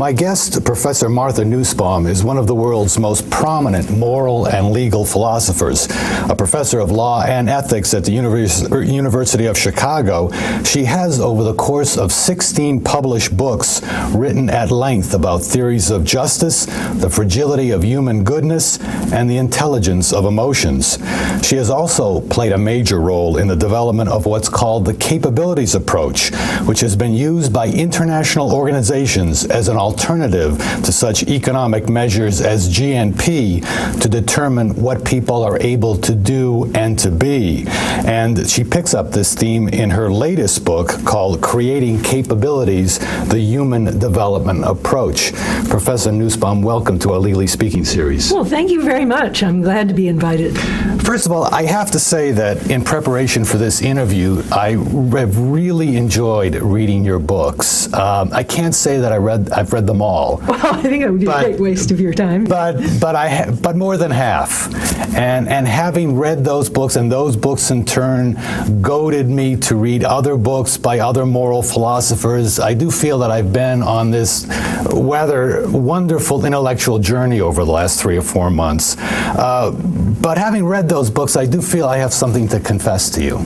My guest, Professor Martha Nussbaum, is one of the world's most prominent moral and legal philosophers. A professor of law and ethics at the University of Chicago, she has, over the course of 16 published books, written at length about theories of justice, the fragility of human goodness, and the intelligence of emotions. She has also played a major role in the development of what's called the capabilities approach, which has been used by international organizations as an alternative to such economic measures as GNP to determine what people are able to do and to be. And she picks up this theme in her latest book called Creating Capabilities, the Human Development Approach. Professor Nussbaum, welcome to our Legally Speaking series. Well, thank you very much. I'm glad to be invited. First of all, I have to say that in preparation for this interview, I have really enjoyed reading your books. I can't say that I've read them all. Well, I think it would be a great waste of your time. But more than half. And having read those books, and those books in turn goaded me to read other books by other moral philosophers, I do feel that I've been on this rather wonderful intellectual journey over the last 3 or 4 months. But having read those books, I do feel I have something to confess to you.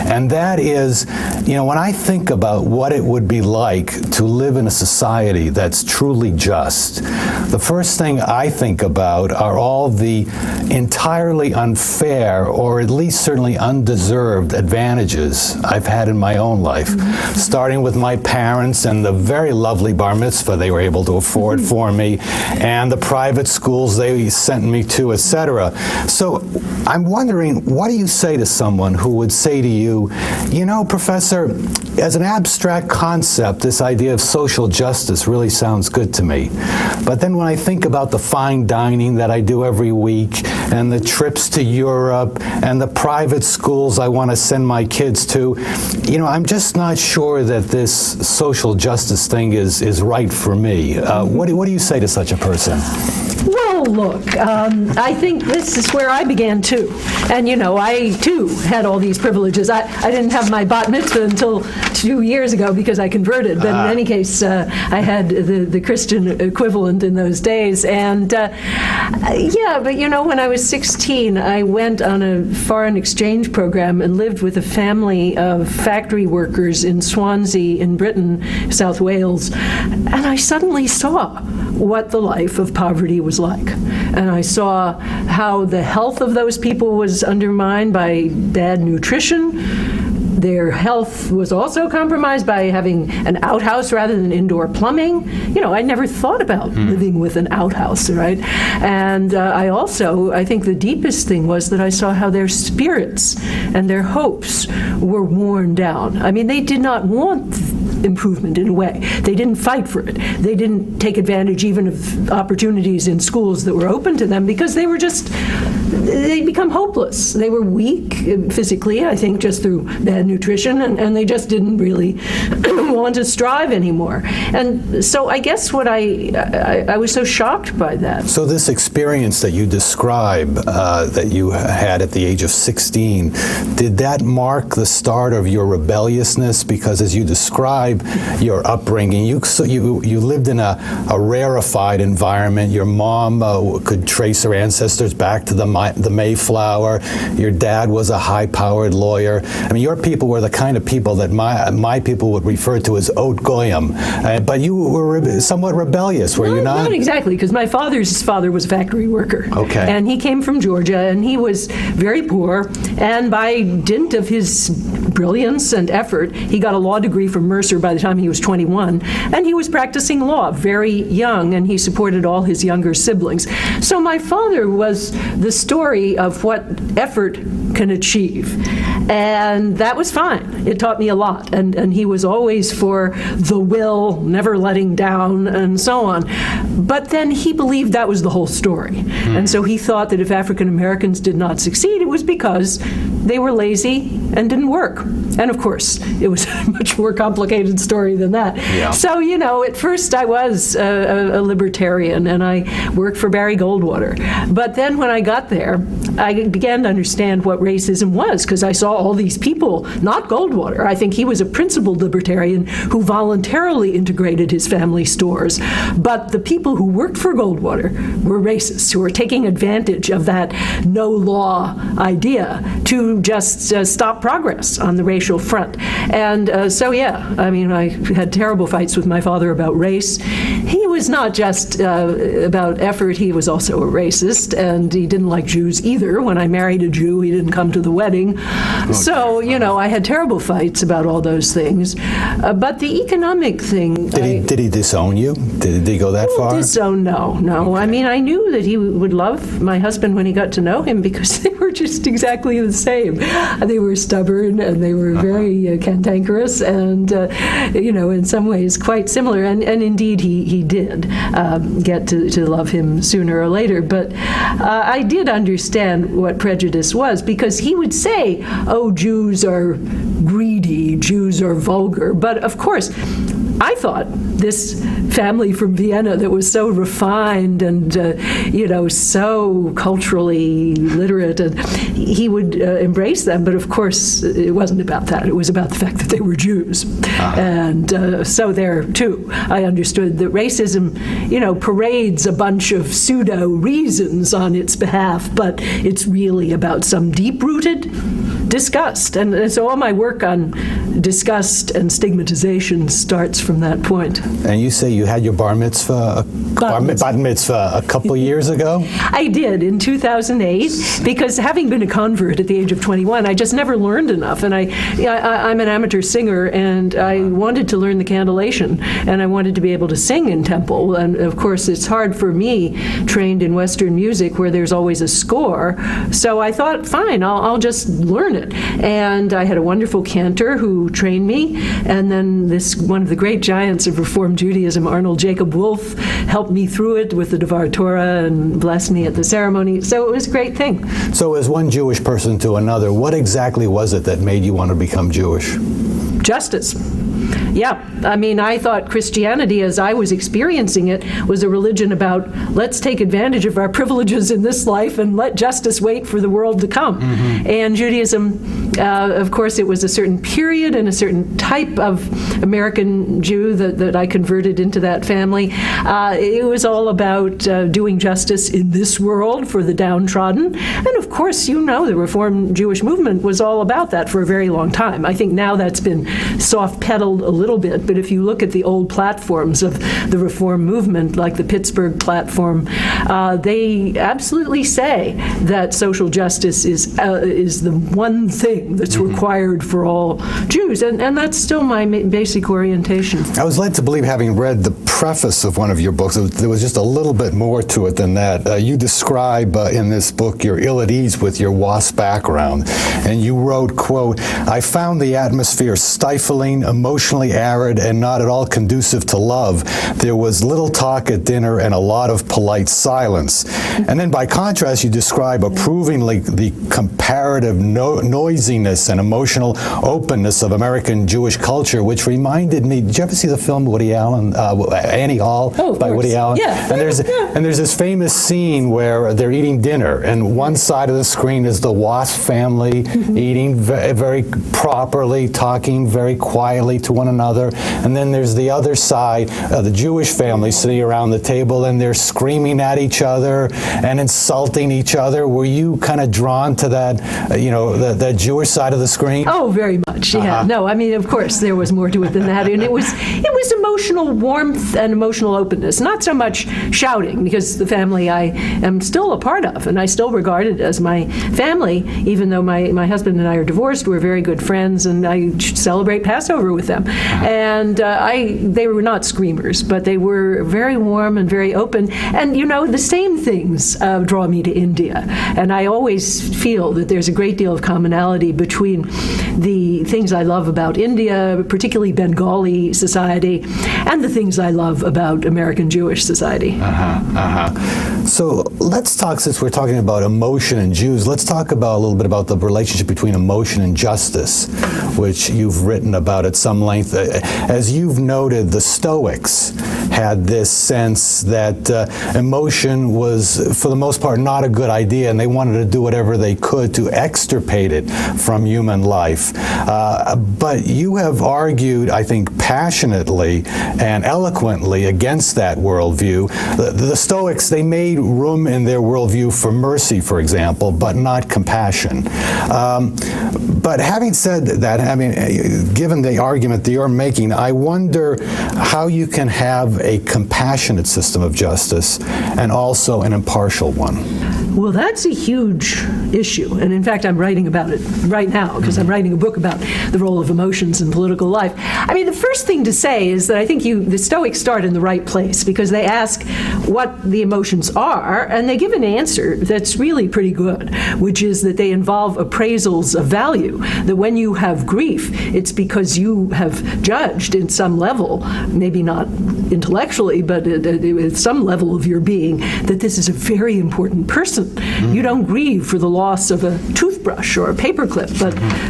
And that is, when I think about what it would be like to live in a society that's truly just, the first thing I think about are all the entirely unfair, or at least certainly undeserved, advantages I've had in my own life, starting with my parents and the very lovely bar mitzvah they were able to afford for me, and the private schools they sent me to, etc. So I'm wondering, what do you say to someone who would say to you, Professor, as an abstract concept, this idea of social justice really sounds good to me. But then when I think about the fine dining that I do every week, and the trips to Europe, and the private schools I want to send my kids to, I'm just not sure that this social justice thing is right for me. What do you say to such a person? Well, look, I think this is where I began too. And I too had all these privileges. I didn't have my bat mitzvah until 2 years ago because I converted. But in any case, I had the Christian equivalent in those days. And but when I was 16, I went on a foreign exchange program and lived with a family of factory workers in Swansea in Britain, South Wales. And I suddenly saw what the life of poverty was like. And I saw how the health of those people was undermined by bad nutrition. Their health was also compromised by having an outhouse rather than indoor plumbing. I never thought about living with an outhouse, right? And I think the deepest thing was that I saw how their spirits and their hopes were worn down. I mean, they did not want improvement in a way. They didn't fight for it. They didn't take advantage even of opportunities in schools that were open to them because they become hopeless. They were weak physically, I think, just through bad nutrition, and they just didn't really want to strive anymore. And so I guess what I was so shocked by that. So this experience that you describe that you had at the age of 16, did that mark the start of your rebelliousness? Because as you describe your upbringing, you lived in a rarefied environment. Your mom could trace her ancestors back to the Mayflower. Your dad was a high-powered lawyer. I mean, your people were the kind of people that my people would refer to as Haute Goyim. But you were somewhat rebellious, were you not? Not exactly, because my father's father was a factory worker. Okay. And he came from Georgia, and he was very poor. And by dint of his brilliance and effort, he got a law degree from Mercer by the time he was 21. And he was practicing law very young, and he supported all his younger siblings. So my father was the story of what effort can achieve. And that was fine. It taught me a lot. And he was always for the will, never letting down, and so on. But then he believed that was the whole story. And so he thought that if African Americans did not succeed, it was because they were lazy and didn't work. And of course, it was a much more complicated story than that. Yeah. So, at first I was a libertarian, and I worked for Barry Goldwater. But then when I got there, I began to understand what racism was, because I saw all these people, not Goldwater. I think he was a principled libertarian who voluntarily integrated his family stores. But the people who worked for Goldwater were racists, who were taking advantage of that no-law idea to just stop progress on the racial front. And so, yeah, I mean, I had terrible fights with my father about race. He was not just about effort, he was also a racist, and he didn't like Jews either. When I married a Jew, he didn't come to the wedding. Okay. So, you know, I had terrible fights about all those things. But the economic thing... Did he disown you? Did he go that far? Disown, no. Okay. I mean, I knew that he would love my husband when he got to know him, because they were just exactly the same. They were stubborn, and they were very cantankerous, and, you know, in some ways quite similar. And indeed, he did get to love him sooner or later. But I did understand what prejudice was, because he would say, oh, Jews are greedy, Jews are vulgar. But of course, I thought this family from Vienna that was so refined and, you know, so culturally literate, and he would embrace them. But of course, it wasn't about that. It was about the fact that they were Jews. And so there, too, I understood that racism, you know, parades a bunch of pseudo reasons on its behalf, but it's really about some deep-rooted disgust. And so all my work on disgust and stigmatization starts from that point. And you say you had your bar mitzvah a couple years ago? I did, in 2008, because having been a convert at the age of 21, I just never learned enough. And I'm an amateur singer, and I wanted to learn the candillation, and I wanted to be able to sing in temple. And of course, it's hard for me, trained in Western music, where there's always a score. So I thought, fine, I'll just learn it. And I had a wonderful cantor who trained me, and then one of the great giants of Reformed Judaism, Arnold Jacob Wolf, helped me through it with the Devar Torah and blessed me at the ceremony. So it was a great thing. So as one Jewish person to another, what exactly was it that made you want to become Jewish? Justice. Yeah, I mean, I thought Christianity, as I was experiencing it, was a religion about let's take advantage of our privileges in this life and let justice wait for the world to come. Mm-hmm. And Judaism, of course, it was a certain period and a certain type of American Jew that I converted into that family. It was all about doing justice in this world for the downtrodden. And of course, you know, the Reformed Jewish movement was all about that for a very long time. I think now that's been soft-pedaled a little bit, but if you look at the old platforms of the Reform movement, like the Pittsburgh platform, they absolutely say that social justice is the one thing that's required for all Jews, and that's still my basic orientation. I was led to believe, having read the preface of one of your books, there was just a little bit more to it than that. You describe in this book you're ill at ease with your WASP background, and you wrote, quote, "I found the atmosphere stifling, emotionally arid, and not at all conducive to love. There was little talk at dinner and a lot of polite silence." And then by contrast, you describe approvingly the comparative noisiness and emotional openness of American Jewish culture, which reminded me, did you ever see the film Woody Allen, Annie Hall by Woody Allen? Yeah. And there's this famous scene where they're eating dinner, and one side of the screen is the Wasp family eating very properly, talking very quietly to one another, and then there's the other side, the Jewish family sitting around the table, and they're screaming at each other and insulting each other. Were you kind of drawn to that, that Jewish side of the screen? Oh, very much, yeah. No, I mean, of course, there was more to it than that, and it was emotional warmth and emotional openness, not so much shouting, because the family I am still a part of, and I still regard it as my family, even though my husband and I are divorced. We're very good friends, and I celebrate Passover with them. And they were not screamers, but they were very warm and very open. And, the same things draw me to India. And I always feel that there's a great deal of commonality between the things I love about India, particularly Bengali society, and the things I love about American Jewish society. So let's talk, since we're talking about emotion and Jews, let's talk about a little bit about the relationship between emotion and justice, which you've written about at some length. As you've noted, the Stoics had this sense that emotion was, for the most part, not a good idea, and they wanted to do whatever they could to extirpate it from human life. But you have argued, I think, passionately and eloquently against that worldview. The Stoics, they made room in their worldview for mercy, for example, but not compassion. But having said that, I mean, given the argument that you're making, I wonder how you can have a compassionate system of justice and also an impartial one. Well, that's a huge issue. And in fact, I'm writing about it right now because I'm writing a book about the role of emotions in political life. I mean, the first thing to say is that I think the Stoics start in the right place because they ask what the emotions are, and they give an answer that's really pretty good, which is that they involve appraisals of value, that when you have grief, it's because you have judged in some level, maybe not intellectually, but at some level of your being, that this is a very important person. You don't grieve for the loss of a toothbrush or a paperclip,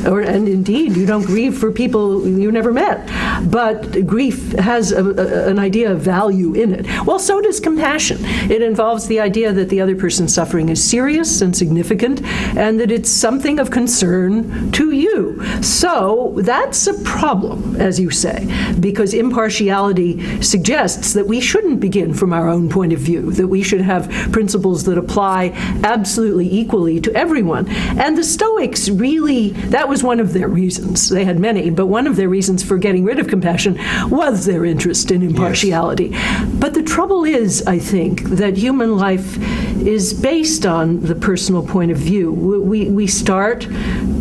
and indeed you don't grieve for people you never met. But grief has an idea of value in it. Well, so does compassion. It involves the idea that the other person's suffering is serious and significant, and that it's something of concern to you. So that's a problem, as you say, because impartiality suggests that we shouldn't begin from our own point of view, that we should have principles that apply absolutely equally to everyone. And the Stoics really, that was one of their reasons. They had many, but one of their reasons for getting rid of compassion was their interest in impartiality. Yes. But the trouble is, I think, that human life is based on the personal point of view. We start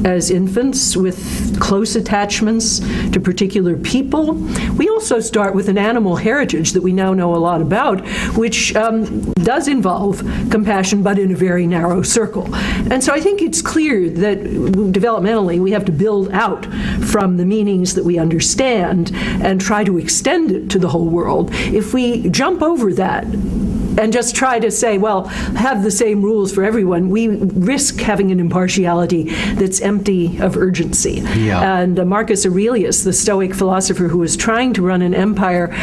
as infants with close attachments to particular people. We also start with an animal heritage that we now know a lot about, which does involve compassion, but in a very narrow circle. And so I think it's clear that developmentally we have to build out from the meanings that we understand and try to extend it to the whole world. If we jump over that and just try to say, well, have the same rules for everyone, we risk having an impartiality that's empty of urgency. Yeah. And Marcus Aurelius, the Stoic philosopher who was trying to run an empire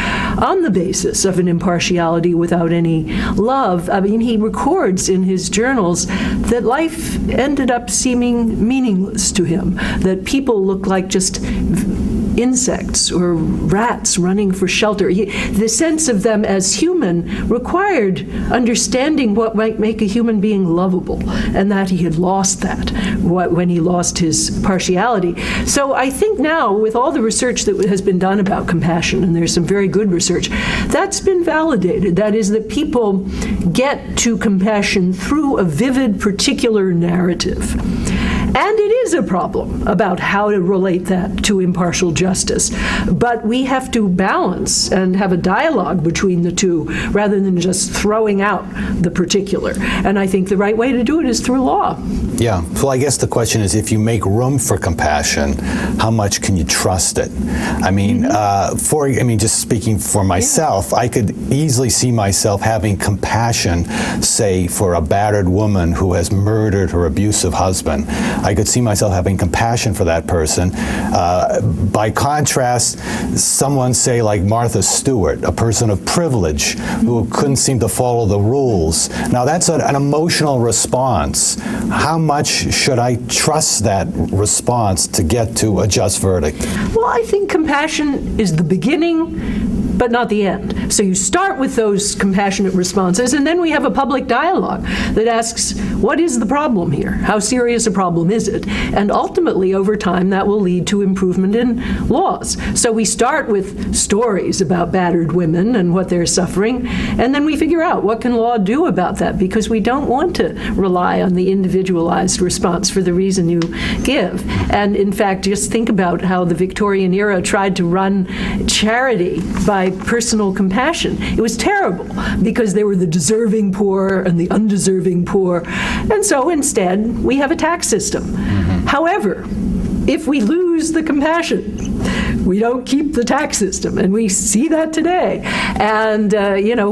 on the basis of an impartiality without any love, I mean, he records in his journals that life ended up seeming meaningless to him, that people looked like just insects or rats running for shelter. The sense of them as human required understanding what might make a human being lovable, and that he had lost that when he lost his partiality. So I think now, with all the research that has been done about compassion, and there's some very good research, that's been validated. That is, that people get to compassion through a vivid, particular narrative. And it is a problem about how to relate that to impartial justice. But we have to balance and have a dialogue between the two rather than just throwing out the particular. And I think the right way to do it is through law. Yeah. Well, I guess the question is, if you make room for compassion, how much can you trust it? I mean, just speaking for myself, I could easily see myself having compassion, say, for a battered woman who has murdered her abusive husband. I could see myself having compassion for that person. By contrast, someone, say, like Martha Stewart, a person of privilege who couldn't seem to follow the rules. Now, that's an emotional response. How much should I trust that response to get to a just verdict? Well, I think compassion is the beginning, but not the end. So you start with those compassionate responses, and then we have a public dialogue that asks, what is the problem here? How serious a problem is it? And ultimately, over time, that will lead to improvement in laws. So we start with stories about battered women and what they're suffering, and then we figure out what can law do about that, because we don't want to rely on the individualized response for the reason you give. And in fact, just think about how the Victorian era tried to run charity by personal compassion. It was terrible because there were the deserving poor and the undeserving poor. And so instead, we have a tax system. However, if we lose the compassion, we don't keep the tax system, and we see that today. And,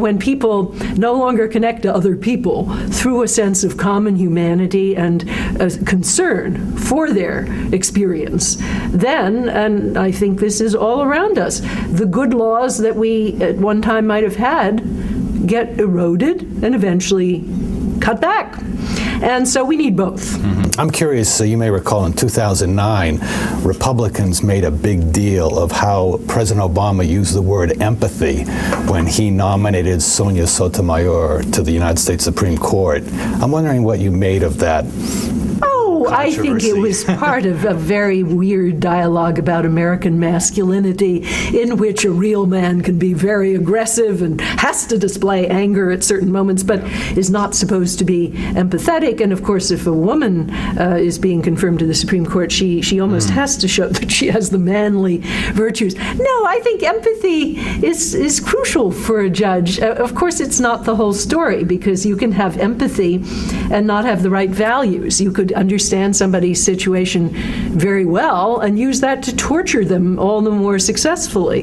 when people no longer connect to other people through a sense of common humanity and a concern for their experience, then, and I think this is all around us, the good laws that we at one time might have had get eroded and eventually cut back. And so we need both. I'm curious, you may recall in 2009, Republicans made a big deal of how President Obama used the word empathy when he nominated Sonia Sotomayor to the United States Supreme Court. I'm wondering what you made of that. I think it was part of a very weird dialogue about American masculinity, in which a real man can be very aggressive and has to display anger at certain moments, but is not supposed to be empathetic. And of course, if a woman is being confirmed to the Supreme Court, she almost has to show that she has the manly virtues. No, I think empathy is crucial for a judge. Of course, it's not the whole story, because you can have empathy and not have the right values. You could understand somebody's situation very well and use that to torture them all the more successfully.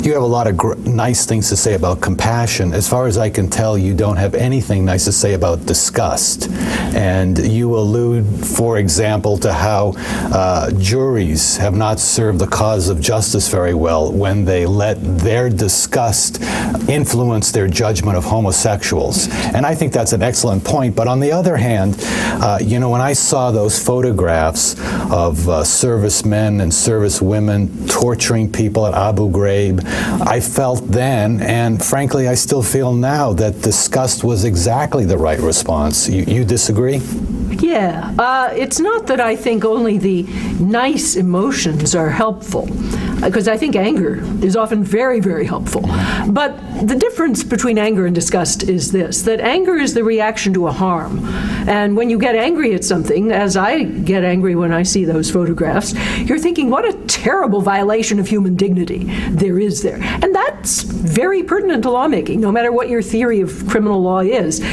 You have a lot of nice things to say about compassion. As far as I can tell, you don't have anything nice to say about disgust. And you allude, for example, to how juries have not served the cause of justice very well when they let their disgust influence their judgment of homosexuals. And I think that's an excellent point. But on the other hand, when I saw those photographs of servicemen and servicewomen torturing people at Abu Ghraib, I felt then, and frankly I still feel now, that disgust was exactly the right response. You disagree? Yeah, it's not that I think only the nice emotions are helpful, because I think anger is often very, very helpful. But the difference between anger and disgust is this, that anger is the reaction to a harm. And when you get angry at something, as I get angry when I see those photographs, you're thinking, what a terrible violation of human dignity there is there. And that's very pertinent to lawmaking, no matter what your theory of criminal law is.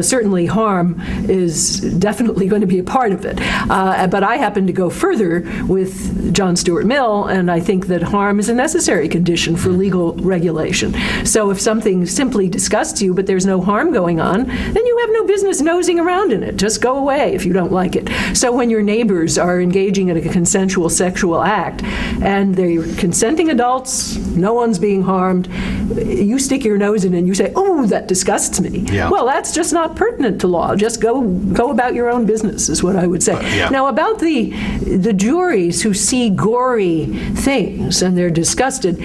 Certainly harm is definitely going to be a part of it. But I happen to go further with John Stuart Mill, and I think that harm is a necessary condition for legal regulation. So if something simply disgusts you, but there's no harm going on, then you have no business nosing around in it. Just go away if you don't like it. So when your neighbors are engaging in a consensual sexual act, and they're consenting adults, no one's being harmed, you stick your nose in and you say, oh, that disgusts me. Yeah. Well, that's just not pertinent to law. Just go about your own business, is what I would say. Yeah. Now, about the juries who see gory things and they're disgusted,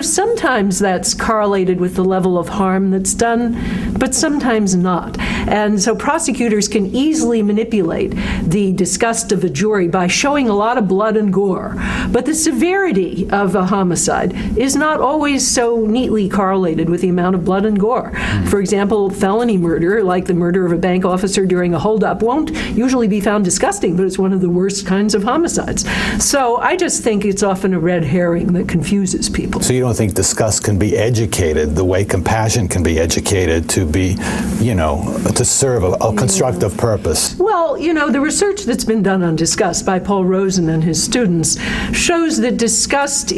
sometimes that's correlated with the level of harm that's done, but sometimes not. And so prosecutors can easily manipulate the disgust of a jury by showing a lot of blood and gore. But the severity of a homicide is not always so neatly correlated with the amount of blood and gore. For example, felony murder, like the murder of a bank officer during a holdup, won't usually be found disgusting, but it's one of the worst kinds of homicides. So I just think it's often a red herring that confuses people. So you don't think disgust can be educated the way compassion can be educated to be, to serve a constructive purpose? Well, the research that's been done on disgust by Paul Rosen and his students shows that disgust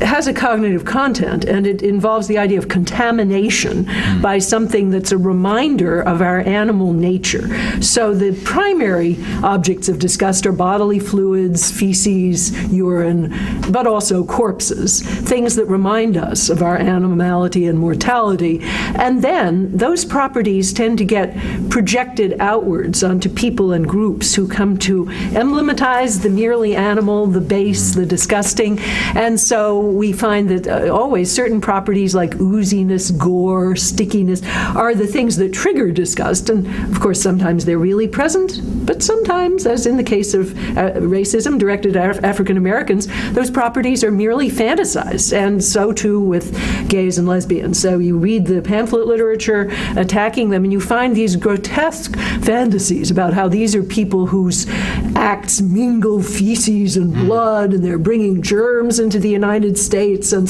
has a cognitive content, and it involves the idea of contamination by something that's a reminder of our animal nature. So the primary objects of disgust are bodily fluids, feces, urine, but also corpses, things that remind us of our animality and mortality. And then those properties tend to get projected outwards onto people and groups who come to emblematize the merely animal, the base, the disgusting. And so we find that always certain properties like ooziness, gore, stickiness are the things that trigger disgust. And of course, sometimes they're really present, but sometimes, as in the case of racism directed at African Americans, those properties are merely fantasized, and so too with gays and lesbians. So you read the pamphlet literature attacking them, and you find these grotesque fantasies about how these are people whose acts mingle feces and blood, and they're bringing germs into the United United States, and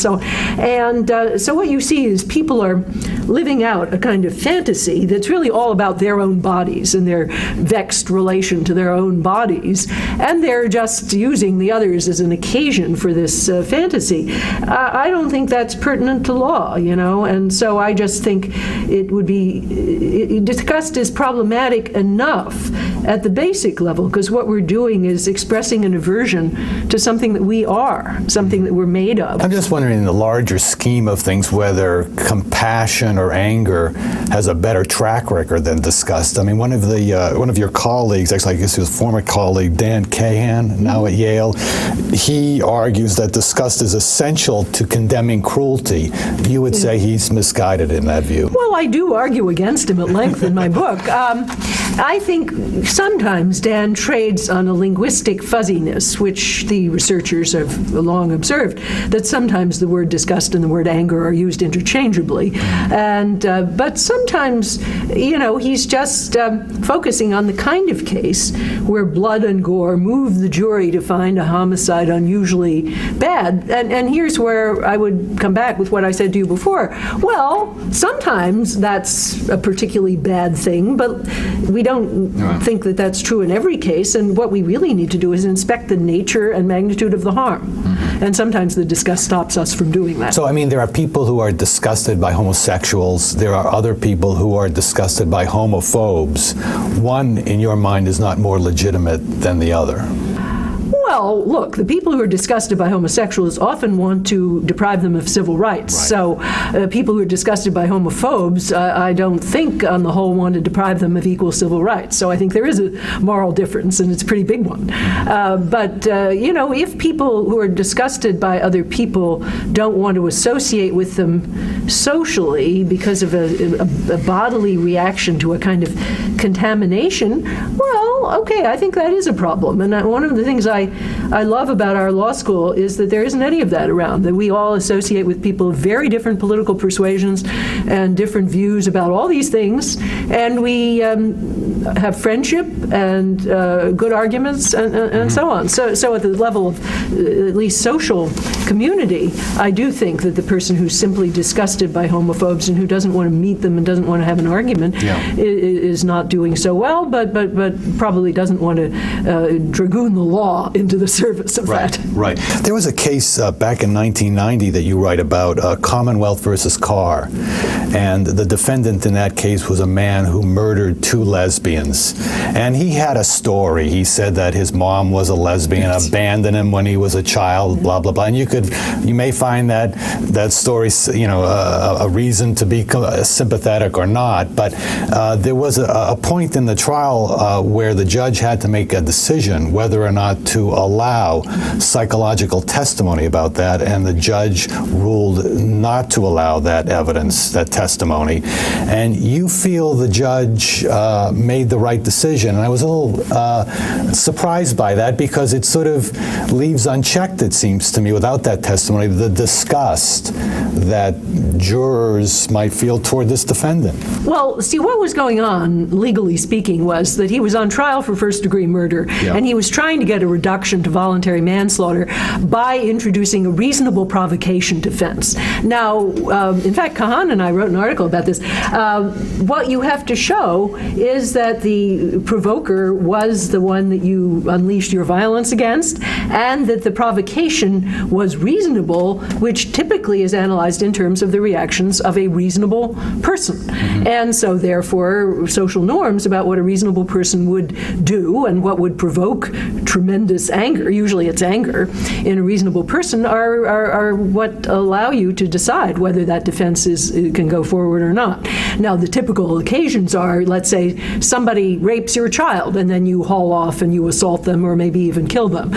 so what you see is people are living out a kind of fantasy that's really all about their own bodies and their vexed relation to their own bodies, and they're just using the others as an occasion for this fantasy. I don't think that's pertinent to law, and so I just think it would be discussed as problematic enough at the basic level, because what we're doing is expressing an aversion to something that we are, something that we're made of. I'm just wondering, in the larger scheme of things, whether compassion or anger has a better track record than disgust. I mean, one of your colleagues, actually, I guess he was a former colleague, Dan Cahan, now at Yale, he argues that disgust is essential to condemning cruelty. You would say he's misguided in that view. Well, I do argue against him at length in my book. I think sometimes Dan trades on a linguistic fuzziness, which the researchers have long observed, that sometimes the word disgust and the word anger are used interchangeably. But sometimes, he's just focusing on the kind of case where blood and gore move the jury to find a homicide unusually bad. And here's where I would come back with what I said to you before. Well, sometimes that's a particularly bad thing, but we don't think that that's true in every case. And what we really need to do is inspect the nature and magnitude of the harm. And sometimes the disgust stops us from doing that. So, I mean, there are people who are disgusted by homosexuals. There are other people who are disgusted by homophobes. One, in your mind, is not more legitimate than the other. Well, look, the people who are disgusted by homosexuals often want to deprive them of civil rights. Right. So people who are disgusted by homophobes, I don't think, on the whole, want to deprive them of equal civil rights. So I think there is a moral difference, and it's a pretty big one. But if people who are disgusted by other people don't want to associate with them socially because of a bodily reaction to a kind of contamination, well, okay, I think that is a problem. And one of the things I love about our law school is that there isn't any of that around, that we all associate with people of very different political persuasions and different views about all these things, and we have friendship and good arguments and so on. So at the level of at least social community, I do think that the person who's simply disgusted by homophobes and who doesn't want to meet them and doesn't want to have an argument is not doing so well, but probably doesn't want to dragoon the law into the service of that. Right. There was a case back in 1990 that you write about, Commonwealth versus Carr, and the defendant in that case was a man who murdered 2 lesbians, and he had a story. He said that his mom was a lesbian, abandoned him when he was a child, blah blah blah. And you may find that story, a reason to be sympathetic or not, but there was a point in the trial where the judge had to make a decision whether or not to allow psychological testimony about that, and the judge ruled not to allow that evidence, that testimony. And you feel the judge made the right decision. And I was a little surprised by that, because it sort of leaves unchecked, it seems to me, without that testimony, the disgust that jurors might feel toward this defendant. Well, see, what was going on, legally speaking, was that he was on trial for first-degree murder, and he was trying to get a reduction to voluntary manslaughter by introducing a reasonable provocation defense. Now, in fact, Kahan and I wrote an article about this. What you have to show is that the provoker was the one that you unleashed your violence against, and that the provocation was reasonable, which typically is analyzed in terms of the reactions of a reasonable person. And so, therefore, social norms about what a reasonable person would do and what would provoke tremendous anger, usually it's anger, in a reasonable person are what allow you to decide whether that defense can go forward or not. Now, the typical occasions are, let's say, somebody rapes your child and then you haul off and you assault them or maybe even kill them.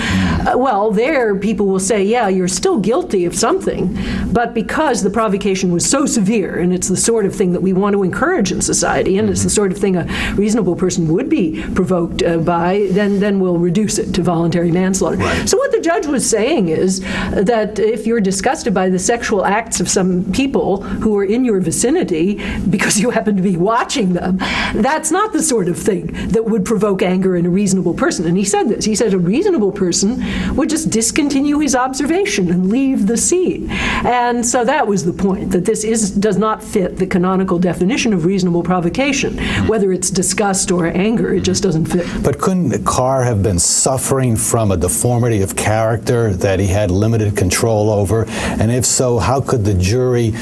Well, there people will say, yeah, you're still guilty of something, but because the provocation was so severe, and it's the sort of thing that we want to encourage in society, and it's the sort of thing a reasonable person would be provoked by, then we'll reduce it to voluntary involuntary manslaughter. Right. So what the judge was saying is that if you're disgusted by the sexual acts of some people who are in your vicinity because you happen to be watching them, that's not the sort of thing that would provoke anger in a reasonable person. And he said this. He said a reasonable person would just discontinue his observation and leave the scene. And so that was the point, that this does not fit the canonical definition of reasonable provocation. Whether it's disgust or anger, it just doesn't fit. But couldn't Carr have been suffering from a deformity of character that he had limited control over? And if so, how could the jury,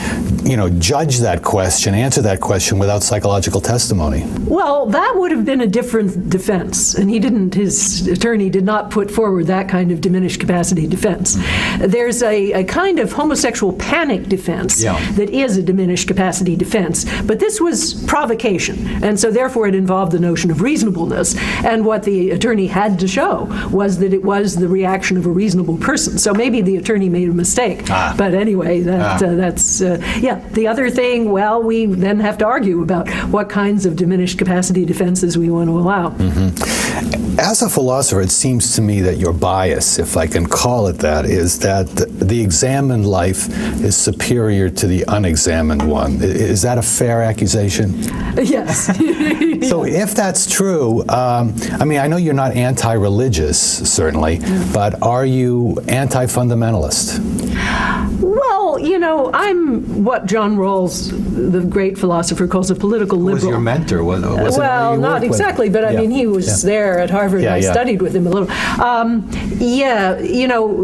judge that question, answer that question without psychological testimony? Well, that would have been a different defense, and his attorney did not put forward that kind of diminished capacity defense. There's a kind of homosexual panic defense that is a diminished capacity defense, but this was provocation, and so therefore it involved the notion of reasonableness, and what the attorney had to show was that it was the reaction of a reasonable person. So maybe the attorney made a mistake, but anyway, that's the other thing, well, we then have to argue about what kinds of diminished capacity defenses we want to allow. As a philosopher, it seems to me that your bias, if I can call it that, is that the examined life is superior to the unexamined one. Is that a fair accusation? Yes. So if that's true, I know you're not anti-religious, certainly, but are you anti-fundamentalist? Well, I'm what John Rawls, the great philosopher, calls a political liberal. Was your mentor? Well, not exactly, but he was there at Harvard, and I studied with him a little.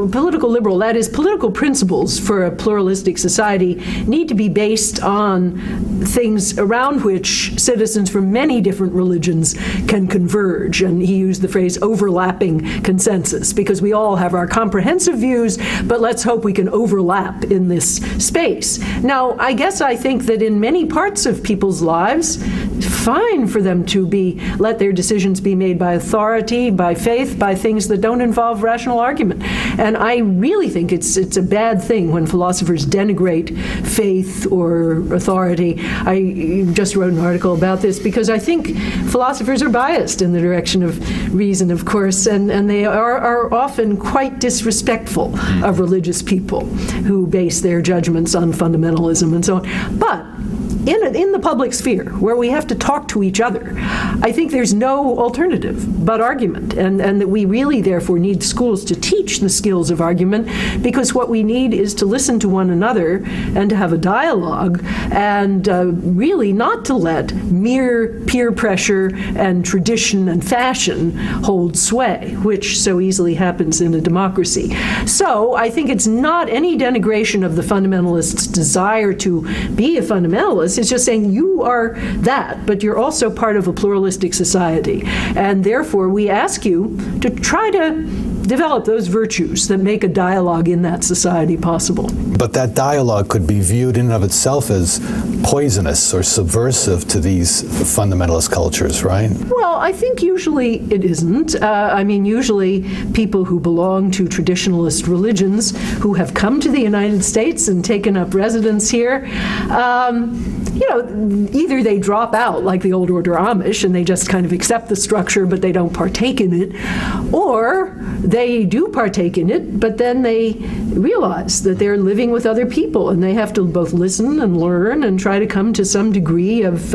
Political liberal, that is, political principles for a pluralistic society need to be based on things around which citizens from many different religions can converge. And he used the phrase overlapping consensus, because we all have our comprehensive views, but let's hope we can overlap in this space. Now, I think that in many parts of people's lives, fine for them to let their decisions be made by authority, by faith, by things that don't involve rational argument. And I really think it's a bad thing when philosophers denigrate faith or authority. I just wrote an article about this because I think philosophers are biased in the direction of reason, of course, and they are often quite disrespectful of religious people who base their judgments on fundamentalism and so on. But in the public sphere, where we have to talk to each other, I think there's no alternative but argument, and that we really, therefore, need schools to teach the skills of argument, because what we need is to listen to one another and to have a dialogue, and really not to let mere peer pressure and tradition and fashion hold sway, which so easily happens in a democracy. So I think it's not any denigration of the fundamentalist's desire to be a fundamentalist. It's just saying you are that, but you're also part of a pluralistic society. And therefore, we ask you to try to develop those virtues that make a dialogue in that society possible. But that dialogue could be viewed in and of itself as poisonous or subversive to these fundamentalist cultures, right? Well, I think usually it isn't. Usually people who belong to traditionalist religions who have come to the United States and taken up residence here, either they drop out like the old order Amish and they just kind of accept the structure but they don't partake in it, or they do partake in it, but then they realize that they're living with other people and they have to both listen and learn and try to come to some degree of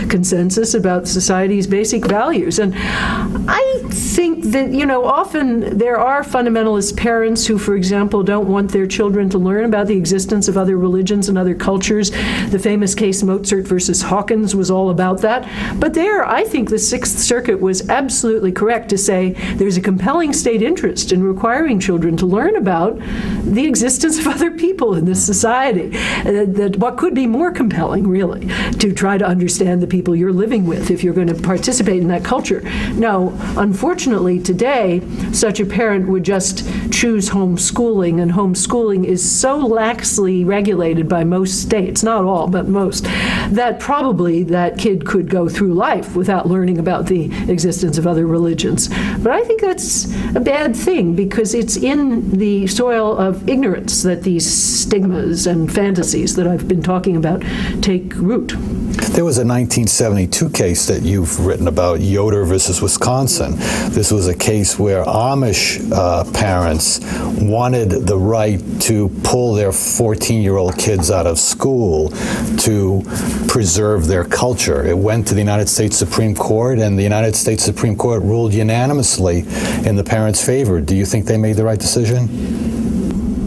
consensus about society's basic values. And I think that, often there are fundamentalist parents who, for example, don't want their children to learn about the existence of other religions and other cultures. The famous case Mozart versus Hawkins was all about that. But there, I think the Sixth Circuit was absolutely correct to say there's a compelling state interest in requiring children to learn about the existence of other people in this society. That what could be more compelling, really, to try to understand the people you're living with if you're going to participate in that culture. Now, unfortunately, today, such a parent would just choose homeschooling, and homeschooling is so laxly regulated by most states, not all, but most, that probably that kid could go through life without learning about the existence of other religions. But I think that's a bad bad thing because it's in the soil of ignorance that these stigmas and fantasies that I've been talking about take root. There was a 1972 case that you've written about, Yoder versus Wisconsin. This was a case where Amish parents wanted the right to pull their 14-year-old kids out of school to preserve their culture. It went to the United States Supreme Court, and the United States Supreme Court ruled unanimously in the parents' favor. Do you think they made the right decision?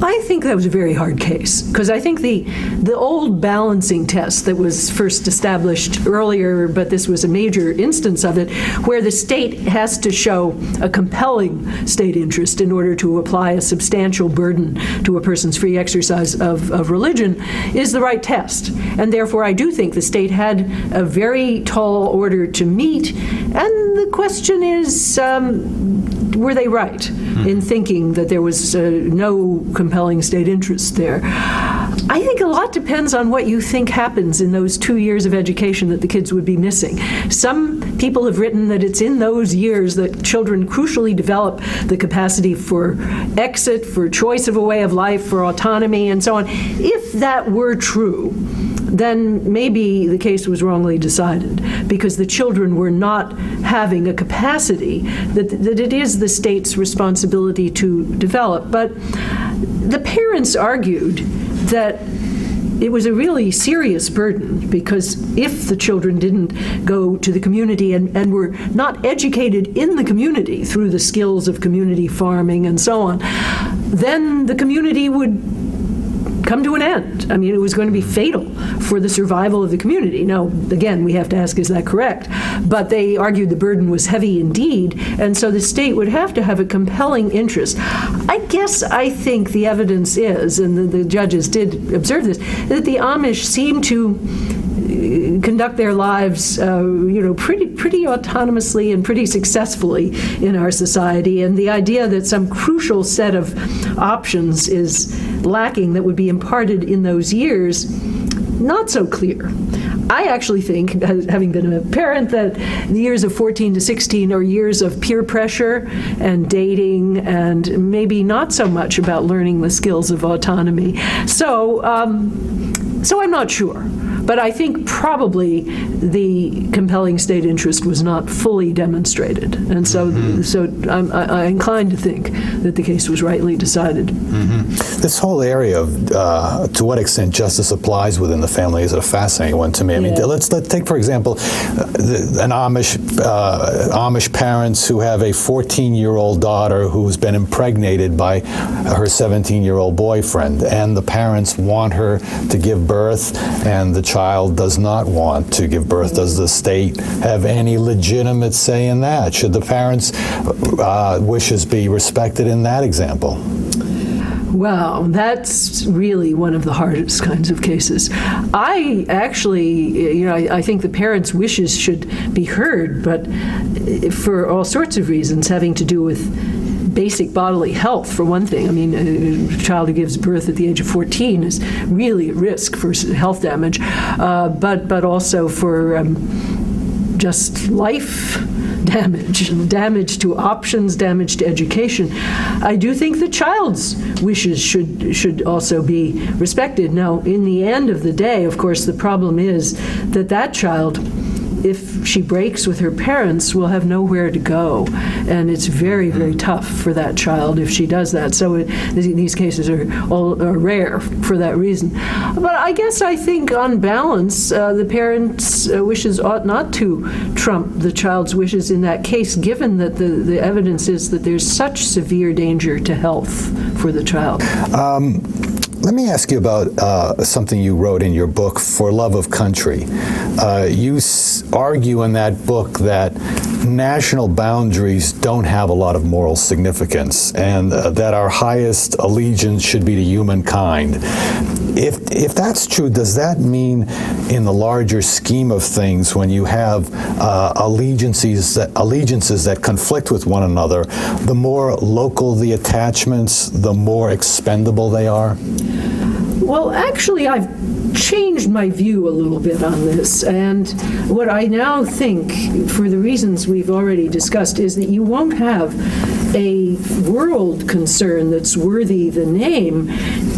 I think that was a very hard case because I think the old balancing test that was first established earlier, but this was a major instance of it, where the state has to show a compelling state interest in order to apply a substantial burden to a person's free exercise of religion, is the right test. And therefore, I do think the state had a very tall order to meet. And the question is, were they right in thinking that there was no compelling state interest there? I think a lot depends on what you think happens in those 2 years of education that the kids would be missing. Some people have written that it's in those years that children crucially develop the capacity for exit, for choice of a way of life, for autonomy, and so on. If that were true, then maybe the case was wrongly decided because the children were not having a capacity that it is the state's responsibility to develop. But the parents argued that it was a really serious burden because if the children didn't go to the community and were not educated in the community through the skills of community farming and so on, then the community would come to an end. I mean, it was going to be fatal for the survival of the community. Now, again, we have to ask, is that correct? But they argued the burden was heavy indeed, and so the state would have to have a compelling interest. I think the evidence is, and the judges did observe this, that the Amish seem to conduct their lives, pretty autonomously and pretty successfully in our society. And the idea that some crucial set of options is lacking that would be imparted in those years, not so clear. I actually think, having been a parent, that the years of 14 to 16 are years of peer pressure and dating and maybe not so much about learning the skills of autonomy. So I'm not sure. But I think probably the compelling state interest was not fully demonstrated. And so I'm inclined to think that the case was rightly decided. This whole area of to what extent justice applies within the family is a fascinating one to me. I mean, let's take, for example, an Amish parents who have a 14-year-old daughter who's been impregnated by her 17-year-old boyfriend, and the parents want her to give birth, and the child does not want to give birth. Does the state have any legitimate say in that? Should the parents' wishes be respected in that example? Wow, that's really one of the hardest kinds of cases. I actually, I think the parents' wishes should be heard, but for all sorts of reasons having to do with basic bodily health, for one thing. I mean, a child who gives birth at the age of 14 is really at risk for health damage, but also for just life damage to options, damage to education. I do think the child's wishes should also be respected. Now, in the end of the day, of course, the problem is that child, if she breaks with her parents, will have nowhere to go. And it's very, very tough for that child if she does that. So these cases are rare for that reason. But I think on balance, the parents' wishes ought not to trump the child's wishes in that case, given that the evidence is that there's such severe danger to health for the child. Let me ask you about something you wrote in your book, For Love of Country. You argue in that book that national boundaries don't have a lot of moral significance, and that our highest allegiance should be to humankind. If that's true, does that mean in the larger scheme of things, when you have allegiances that conflict with one another, the more local the attachments, the more expendable they are? Well, actually, I've changed my view a little bit on this. And what I now think, for the reasons we've already discussed, is that you won't have a world concern that's worthy the name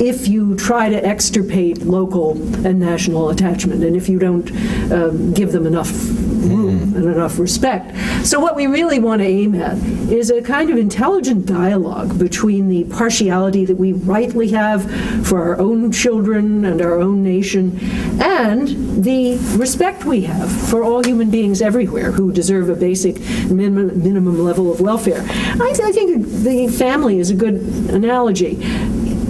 if you try to extirpate local and national attachment, and if you don't give them enough room and enough respect. So what we really want to aim at is a kind of intelligent dialogue between the partiality that we rightly have for our own children and our own nation, and the respect we have for all human beings everywhere who deserve a basic minimum level of welfare. I think the family is a good analogy,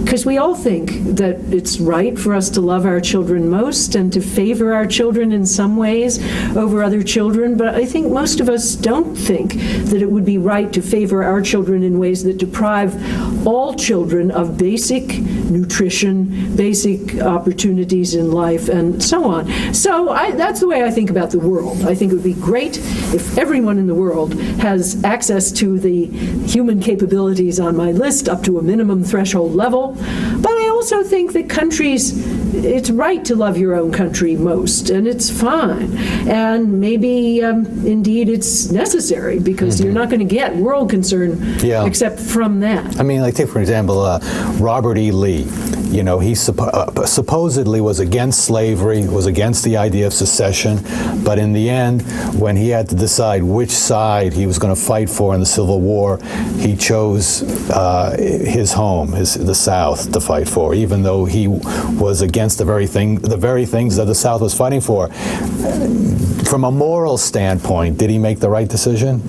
because we all think that it's right for us to love our children most and to favor our children in some ways over other children, but I think most of us don't think that it would be right to favor our children in ways that deprive all children of basic nutrition, basic opportunities in life, and so on. So that's the way I think about the world. I think it would be great if everyone in the world has access to the human capabilities on my list up to a minimum threshold level. But I also think that countries, it's right to love your own country most, and it's fine. And maybe, indeed, it's necessary, because you're not going to get world concern except from that. I mean, like, take, for example, Robert E. Lee. You know, he supposedly was against slavery, was against the idea of secession, but in the end, when he had to decide which side he was going to fight for in the Civil War, he chose his home, the South, to fight for, even though he was against the very things that the South was fighting for. From a moral standpoint, did he make the right decision?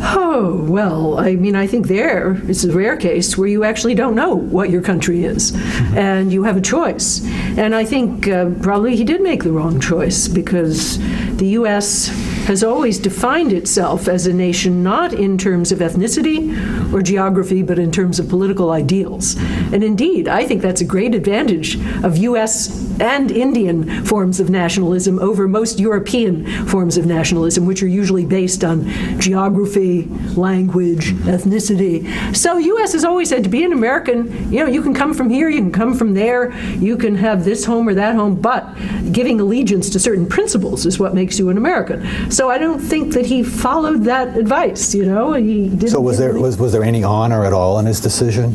Oh, well, I mean, I think it's a rare case where you actually don't know what your country is, and you have a choice. And I think probably he did make the wrong choice, because the U.S. has always defined itself as a nation not in terms of ethnicity or geography, but in terms of political ideals. And indeed, I think that's a great advantage of U.S. and Indian forms of nationalism over most European forms of nationalism, which are usually based on geography, language, ethnicity. So U.S. has always said, to be an American, you can come from here, you can come from there, you can have this home or that home, but giving allegiance to certain principles is what makes you an American. So I don't think that he followed that advice, He didn't. So was there any honor at all in his decision?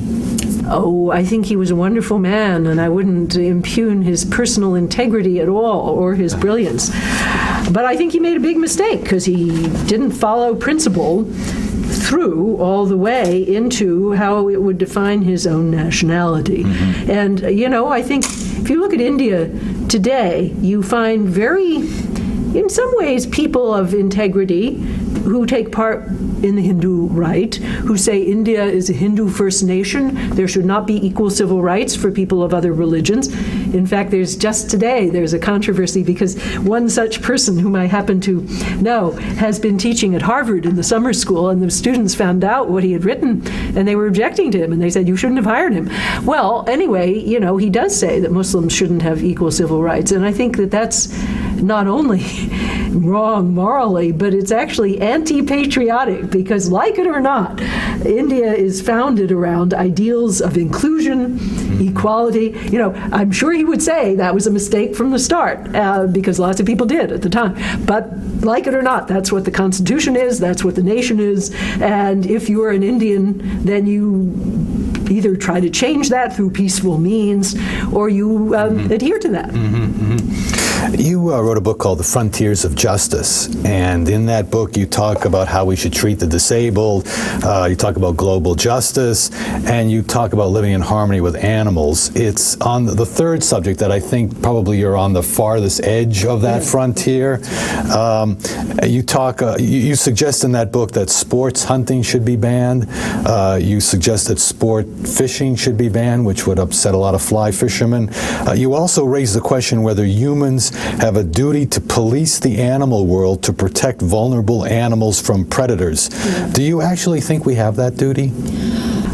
Oh, I think he was a wonderful man, and I wouldn't impugn his personal integrity at all, or his brilliance. But I think he made a big mistake, because he didn't follow principle through all the way into how it would define his own nationality. And, I think if you look at India today, you find in some ways, people of integrity who take part in the Hindu right, who say India is a Hindu first nation, there should not be equal civil rights for people of other religions. In fact, there's a controversy, because one such person whom I happen to know has been teaching at Harvard in the summer school, and the students found out what he had written, and they were objecting to him, and they said, you shouldn't have hired him. Well, anyway, he does say that Muslims shouldn't have equal civil rights, and I think that that's not only wrong morally, but it's actually anti-patriotic, because, like it or not, India is founded around ideals of inclusion, equality. I'm sure he would say that was a mistake from the start, because lots of people did at the time. But like it or not, that's what the Constitution is, that's what the nation is, and if you're an Indian, then you either try to change that through peaceful means, or you adhere to that. You wrote a book called The Frontiers of Justice, and in that book you talk about how we should treat the disabled, you talk about global justice, and you talk about living in harmony with animals. It's on the third subject that I think probably you're on the farthest edge of that frontier. You suggest in that book that sports hunting should be banned. You suggest that sport fishing should be banned, which would upset a lot of fly fishermen. You also raise the question whether humans have a duty to police the animal world to protect vulnerable animals from predators. Do you actually think we have that duty?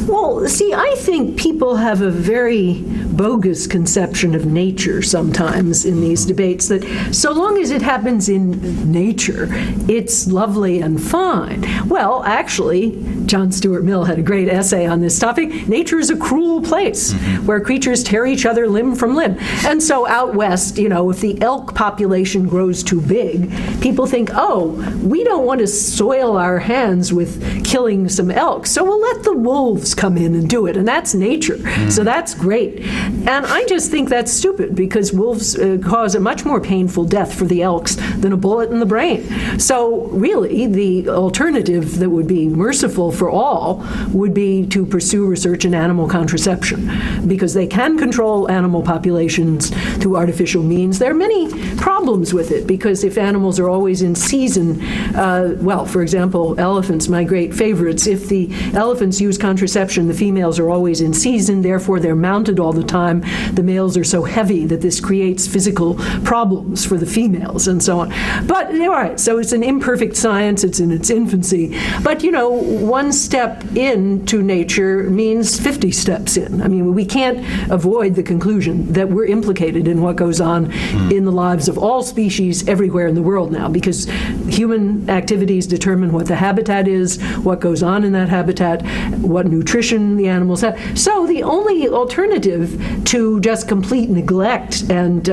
Well, see, I think people have a very bogus conception of nature sometimes in these debates, that so long as it happens in nature, it's lovely and fine. Well, actually, John Stuart Mill had a great essay on this topic. Nature is a cruel place where creatures tear each other limb from limb. And so out west, if the elk population grows too big, people think, oh, we don't want to soil our hands with killing some elk, so we'll let the wolves come in and do it. And that's nature. So that's great. And I just think that's stupid, because wolves cause a much more painful death for the elks than a bullet in the brain. So really, the alternative that would be merciful for all would be to pursue research in animal contraception, because they can control animal populations through artificial means. There are many problems with it, because if animals are always in season, for example, elephants, my great favorites, if the elephants use contraception, the females are always in season, therefore they're mounted all the time. The males are so heavy that this creates physical problems for the females and so on. But, all right, so it's an imperfect science, it's in its infancy. But, one step into nature means 50 steps in. I mean, we can't avoid the conclusion that we're implicated in what goes on in the lives of all species everywhere in the world now, because human activities determine what the habitat is, what goes on in that habitat, what nutrition the animals have. So the only alternative to just complete neglect and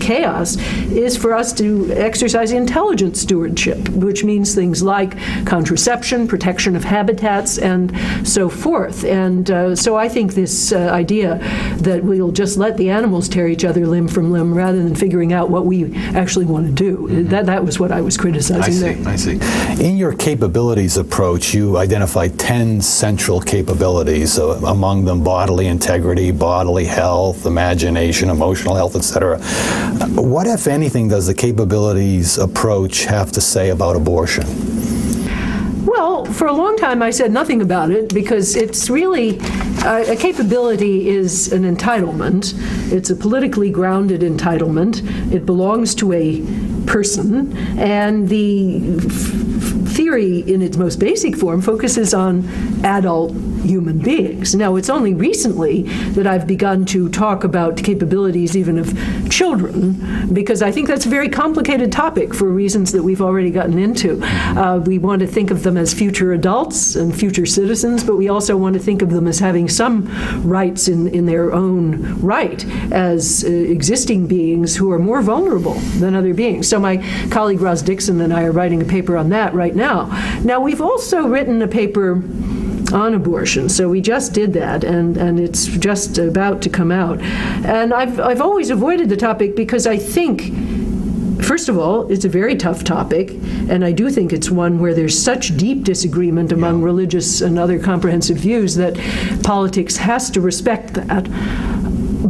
chaos is for us to exercise intelligent stewardship, which means things like contraception, protection of habitats, and so forth. And so I think this idea that we'll just let the animals tear each other limb from limb rather than figuring out what we actually want to do, that was what I was criticizing there. I see. In your capabilities approach, you identify 10 central capabilities, among them bodily integrity, bodily health, imagination, emotional health, etc. What, if anything, does the capabilities approach have to say about abortion? Well, for a long time I said nothing about it, because it's really, a capability is an entitlement. It's a politically grounded entitlement. It belongs to a person, and the theory in its most basic form focuses on adult human beings. Now, it's only recently that I've begun to talk about capabilities even of children, because I think that's a very complicated topic for reasons that we've already gotten into. We want to think of them as future adults and future citizens, but we also want to think of them as having some rights in their own right as existing beings who are more vulnerable than other beings. So my colleague Roz Dixon and I are writing a paper on that right now. Now, we've also written a paper on abortion. So we just did that, and it's just about to come out. And I've always avoided the topic because I think, first of all, it's a very tough topic, and I do think it's one where there's such deep disagreement among religious and other comprehensive views that politics has to respect that.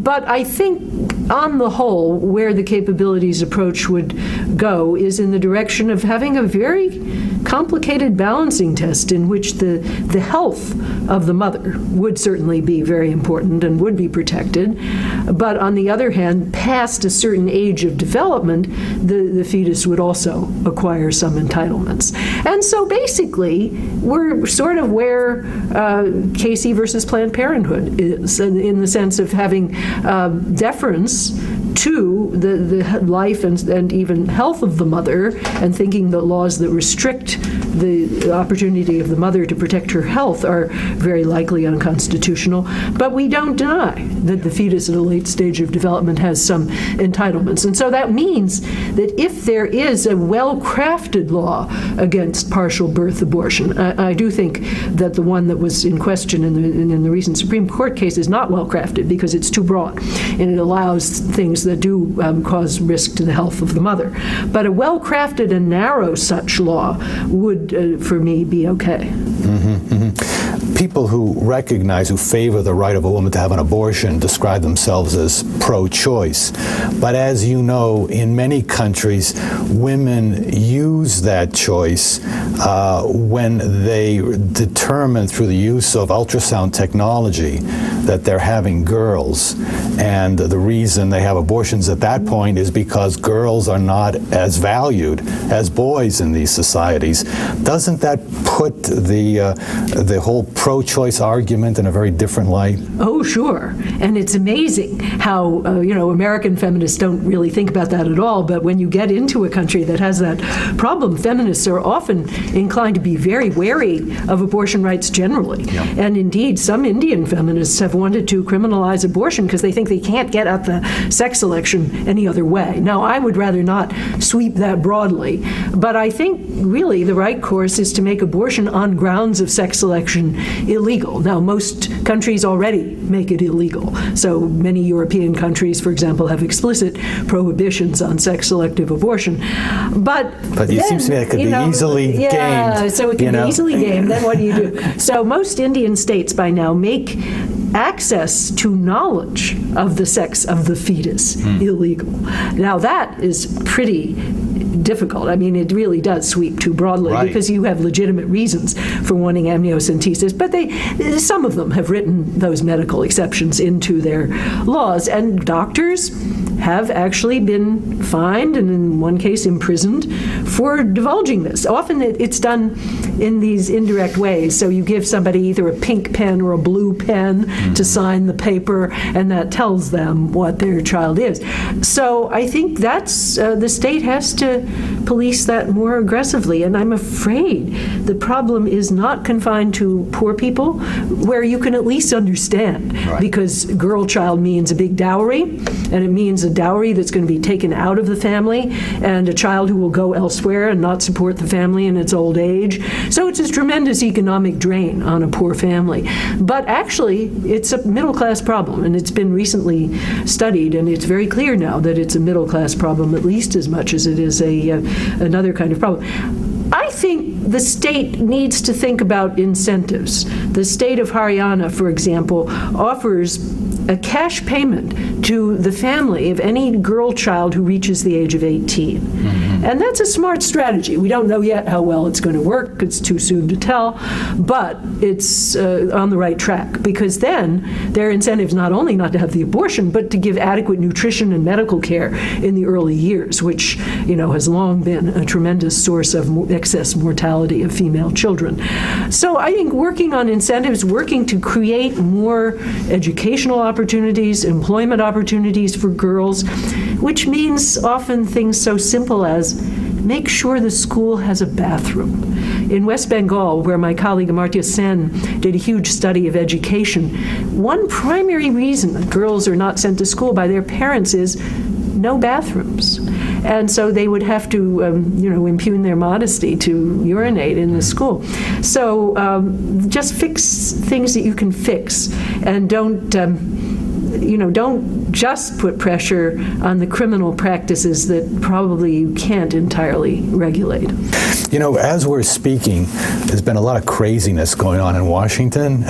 But I think, on the whole, where the capabilities approach would go is in the direction of having a very complicated balancing test in which the health of the mother would certainly be very important and would be protected. But on the other hand, past a certain age of development, the fetus would also acquire some entitlements. And so basically, we're sort of where Casey versus Planned Parenthood is, in the sense of having deference to the life and even health of the mother, and thinking that laws that restrict the opportunity of the mother to protect her health are very likely unconstitutional. But we don't deny that the fetus at a late stage of development has some entitlements. And so that means that if there is a well-crafted law against partial birth abortion, I do think that the one that was in question in the recent Supreme Court case is not well-crafted, because it's too broad, and it allows things that do cause risk to the health of the mother. But a well-crafted and narrow such law would, for me, be okay. People who favor the right of a woman to have an abortion describe themselves as pro-choice. But as you know, in many countries, women use that choice when they determine through the use of ultrasound technology that they're having girls. And the reason they have abortions at that point is because girls are not as valued as boys in these societies. Doesn't that put the whole pro-choice argument in a very different light? Oh, sure. And it's amazing how, American feminists don't really think about that at all. But when you get into a country that has that problem, feminists are often inclined to be very wary of abortion rights generally. Yeah. And indeed, some Indian feminists have wanted to criminalize abortion because they think they can't get at the sex selection any other way. Now, I would rather not sweep that broadly, but I think really the right course is to make abortion on grounds of sex selection illegal. Now, most countries already make it illegal. So many European countries, for example, have explicit prohibitions on sex-selective abortion. But it seems to me it could be easily gamed. Yeah, so it can be easily gamed. Then what do you do? So most Indian states by now make access to knowledge of the sex of the fetus illegal. Now that is pretty difficult. I mean, it really does sweep too broadly because you have legitimate reasons for wanting amniocentesis, but some of them have written those medical exceptions into their laws, and doctors have actually been fined and in one case imprisoned for divulging this. Often it's done in these indirect ways. So you give somebody either a pink pen or a blue pen to sign the paper, and that tells them what their child is. So I think that's, the state has to police that more aggressively, and I'm afraid the problem is not confined to poor people, where you can at least understand, because girl child means a big dowry, and it means a dowry that's going to be taken out of the family, and a child who will go elsewhere and not support the family in its old age. So it's a tremendous economic drain on a poor family. But actually, it's a middle-class problem, and it's been recently studied, and it's very clear now that it's a middle-class problem at least as much as it is another kind of problem. I think the state needs to think about incentives. The state of Haryana, for example, offers a cash payment to the family of any girl child who reaches the age of 18. And that's a smart strategy. We don't know yet how well it's going to work. It's too soon to tell. But it's on the right track, because then their incentives not only not to have the abortion, but to give adequate nutrition and medical care in the early years, which has long been a tremendous source of excess mortality of female children. So I think working on incentives, working to create more educational opportunities, employment opportunities for girls, which means often things so simple as make sure the school has a bathroom. In West Bengal, where my colleague Amartya Sen did a huge study of education, one primary reason that girls are not sent to school by their parents is no bathrooms. And so they would have to, impugn their modesty to urinate in the school. So just fix things that you can fix, and don't just put pressure on the criminal practices that probably you can't entirely regulate. As we're speaking, there's been a lot of craziness going on in Washington,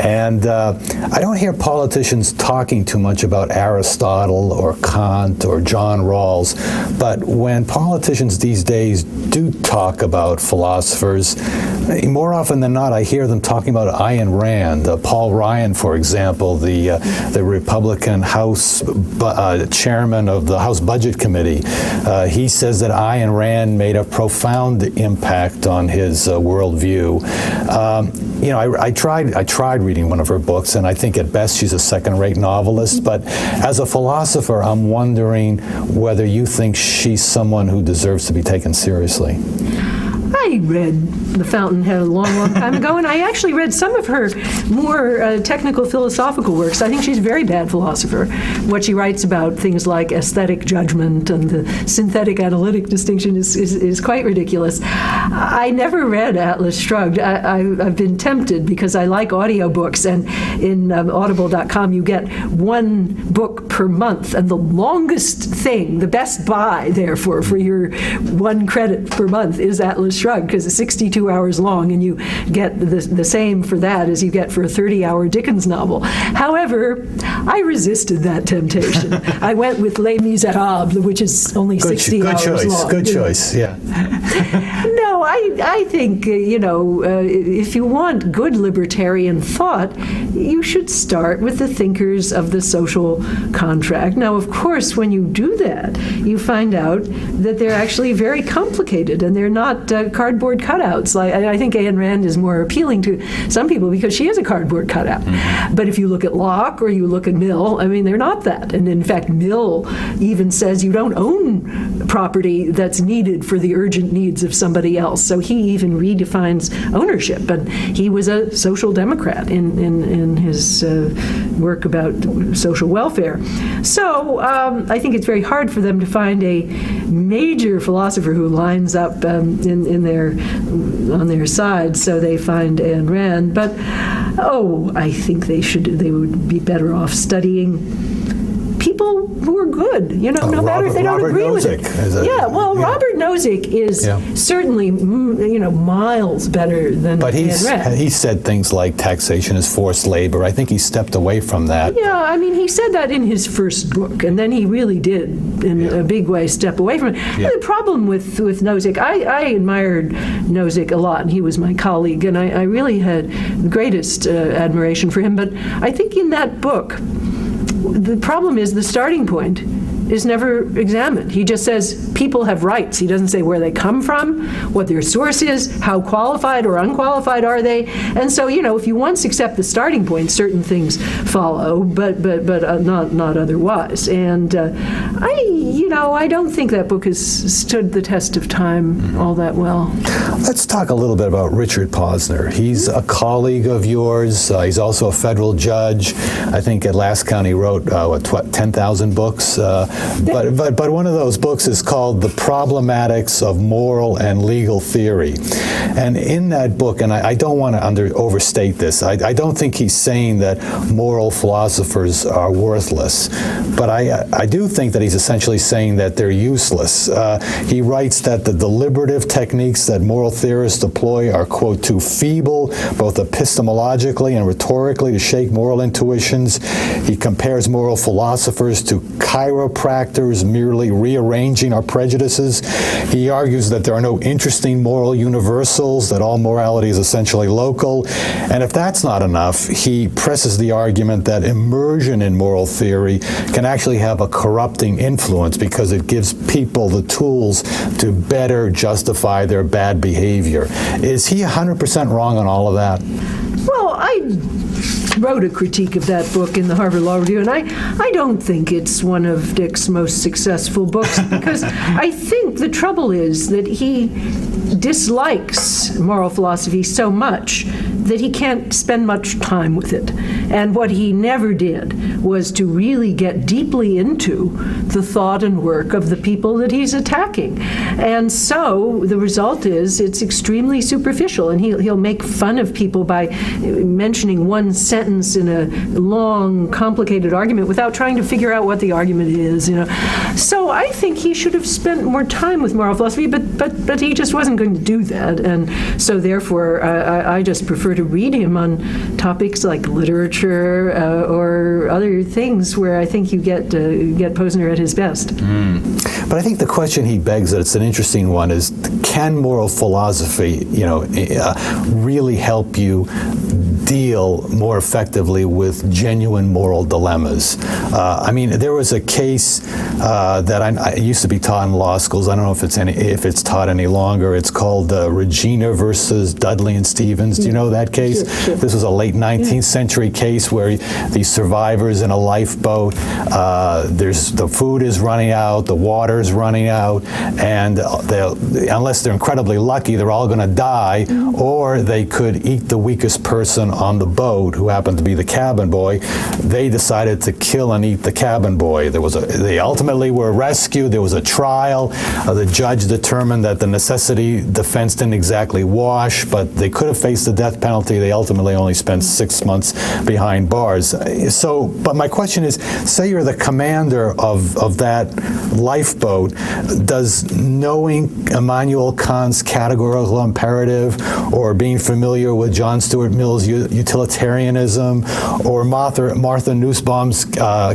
and I don't hear politicians talking too much about Aristotle or Kant or John Rawls, but when politicians these days do talk about philosophers, more often than not, I hear them talking about Ayn Rand. Paul Ryan, for example, the Republican House chairman of the House Budget Committee, he says that Ayn Rand made a profound impact on his worldview. I tried reading one of her books, and I think at best she's a second-rate novelist. But as a philosopher, I'm wondering whether you think she's someone who deserves to be taken seriously. I read The Fountainhead a long, long time ago, and I actually read some of her more technical philosophical works. I think she's a very bad philosopher. What she writes about things like aesthetic judgment and the synthetic analytic distinction is quite ridiculous. I never read Atlas Shrugged. I've been tempted because I like audiobooks, and in audible.com you get one book per month, and the longest thing, the best buy, therefore, for your one credit per month is Atlas Shrugged, because it's 62 hours long, and you get the same for that as you get for a 30-hour Dickens novel. However, I resisted that temptation. I went with Les Miserables, which is only 60 hours long. Good choice, yeah. No, I think, if you want good libertarian thought, you should start with the thinkers of the social contract. Now, of course, when you do that, you find out that they're actually very complicated, and they're not cardboard cutouts. I think Ayn Rand is more appealing to some people because she is a cardboard cutout. Mm-hmm. But if you look at Locke or you look at Mill, they're not that. And in fact, Mill even says you don't own property that's needed for the urgent needs of somebody else. So he even redefines ownership. And he was a social democrat in his work about social welfare. So I think it's very hard for them to find a major philosopher who lines up on their side. So they find Ayn Rand. But I think they would be better off studying people who are good, no matter if they don't agree with it. Robert Nozick is certainly, miles better than Ayn Rand. But he said things like taxation is forced labor. I think he stepped away from that. Yeah, he said that in his first book, and then he really did, in a big way, step away from it. Yeah. The problem with Nozick, I admired Nozick a lot, and he was my colleague, and I really had the greatest admiration for him. But I think in that book, the problem is the starting point is never examined. He just says people have rights. He doesn't say where they come from, what their source is, how qualified or unqualified are they. And so, if you once accept the starting point, certain things follow, but not otherwise. And I don't think that book has stood the test of time all that well. Let's talk a little bit about Richard Posner. He's a colleague of yours. He's also a federal judge. I think at last count he wrote 10,000 books. But one of those books is called The Problematics of Moral and Legal Theory. And in that book, and I don't want to overstate this, I don't think he's saying that moral philosophers are worthless, but I do think that he's essentially saying that they're useless. He writes that the deliberative techniques that moral theorists deploy are, quote, too feeble, both epistemologically and rhetorically, to shake moral intuitions. He compares moral philosophers to chiropractors merely rearranging our prejudices. He argues that there are no interesting moral universals, that all morality is essentially local. And if that's not enough, he presses the argument that immersion in moral theory can actually have a corrupting influence because it gives people the tools to better justify their bad behavior. Is he 100% wrong on all of that? Well, I wrote a critique of that book in the Harvard Law Review, and I don't think it's one of Dick's most successful books because I think the trouble is that he dislikes moral philosophy so much that he can't spend much time with it. And what he never did was to really get deeply into the thought and work of the people that he's attacking. And so the result is it's extremely superficial, and he'll make fun of people by mentioning one sentence in a long, complicated argument without trying to figure out what the argument is. So I think he should have spent more time with moral philosophy, but he just wasn't going to do that. And so therefore, I just prefer to read him on topics like literature or other things where I think you get Posner at his best. But I think the question he begs, that it's an interesting one, is can moral philosophy, really help you deal more effectively with genuine moral dilemmas? There was a case that I used to be taught in law schools. I don't know if it's taught any longer. It's called Regina versus Dudley and Stevens. Do you know that case? Sure. This was a late 19th century case where these survivors in a lifeboat, the food is running out, the water is running out, and unless they're incredibly lucky, they're all going to die, or they could eat the weakest person on the boat, who happened to be the cabin boy. They decided to kill and eat the cabin boy. They ultimately were rescued. There was a trial. The judge determined that the necessity defense didn't exactly wash, but they could have faced the death penalty. They ultimately only spent 6 months behind bars. But my question is, say you're the commander of that lifeboat, does knowing Immanuel Kant's categorical imperative or being familiar with John Stuart Mill's utilitarianism or Martha Nussbaum's